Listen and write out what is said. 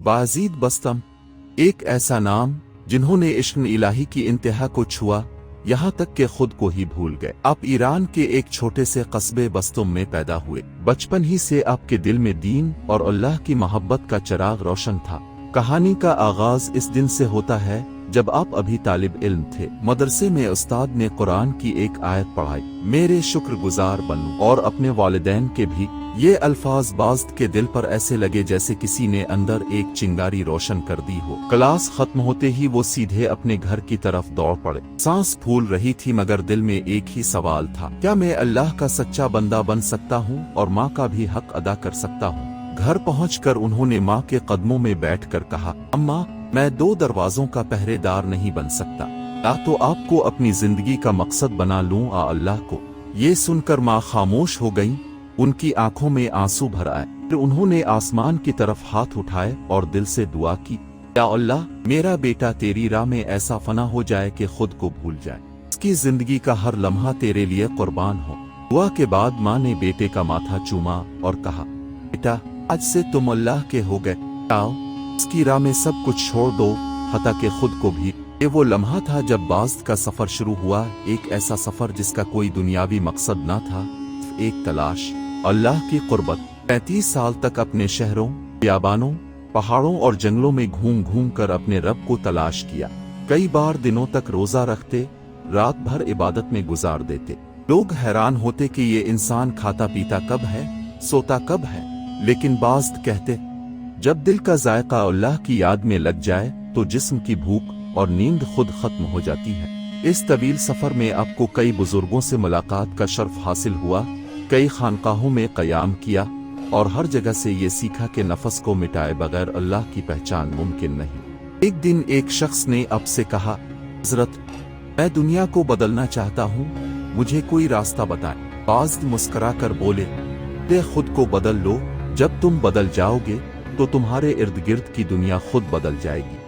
बाजीद बस्तम, एक ऐसा नाम जिन्होंने इश्क इलाही की इंतहा को छुआ, यहाँ तक कि खुद को ही भूल गए। आप ईरान के एक छोटे से कस्बे बस्तम में पैदा हुए। बचपन ही से आपके दिल में दीन और अल्लाह की मोहब्बत का चिराग रोशन था। कहानी का आगाज इस दिन से होता है जब आप अभी तालिब इल्म थे। मदरसे में उस्ताद ने कुरान की एक आयत पढ़ाई, मेरे शुक्रगुजार बनूं, और अपने वालिदैन के भी। ये अल्फाज बाज़द के दिल पर ऐसे लगे जैसे किसी ने अंदर एक चिंगारी रोशन कर दी हो। क्लास खत्म होते ही वो सीधे अपने घर की तरफ दौड़ पड़े। सांस फूल रही थी मगर दिल में एक ही सवाल था, क्या मैं अल्लाह का सच्चा बंदा बन सकता हूँ और माँ का भी हक अदा कर सकता हूँ? घर पहुंचकर उन्होंने माँ के कदमों में बैठकर कहा, अम्मा, मैं 2 दरवाजों का पहरेदार नहीं बन सकता, या तो आपको अपनी जिंदगी का मकसद बना लूं या अल्लाह को। ये सुनकर माँ खामोश हो गईं, उनकी आंखों में आंसू भर आए। फिर उन्होंने आसमान की तरफ हाथ उठाए और दिल से दुआ की, या अल्लाह, मेरा बेटा तेरी राह में ऐसा फना हो जाए कि खुद को भूल जाए, उसकी जिंदगी का हर लम्हा तेरे लिए कुर्बान हो। दुआ के बाद माँ ने बेटे का माथा चूमा और कहा, बेटा, आज से तुम अल्लाह के हो गए, आओ उसकी राह में सब कुछ छोड़ दो, हता के खुद को भी। ये वो लम्हा था जब बाज़द का सफर शुरू हुआ, एक ऐसा सफर जिसका कोई दुनियावी मकसद न था, एक तलाश अल्लाह की कुर्बत। 35 साल तक अपने शहरों, बियाबानों, पहाड़ों और जंगलों में घूम घूम कर अपने रब को तलाश किया। कई बार दिनों तक रोजा रखते, रात भर इबादत में गुजार देते। लोग हैरान होते कि ये इंसान खाता पीता कब है, सोता कब है। लेकिन बाज़द कहते, जब दिल का जायका अल्लाह की याद में लग जाए तो जिस्म की भूख और नींद खुद खत्म हो जाती है। इस तवील सफर में आपको कई बुजुर्गों से मुलाकात का शर्फ हासिल हुआ, कई खानकाहों में क़याम किया और हर जगह से ये सीखा कि नफस को मिटाए बगैर अल्लाह की पहचान मुमकिन नहीं। एक दिन एक शख्स ने आपसे कहा, हज़रत, मैं दुनिया को बदलना चाहता हूँ, मुझे कोई रास्ता बताएं। बाज़द मुस्करा कर बोले, ते खुद को बदल लो, जब तुम बदल जाओगे तो तुम्हारे इर्द गिर्द की दुनिया खुद बदल जाएगी।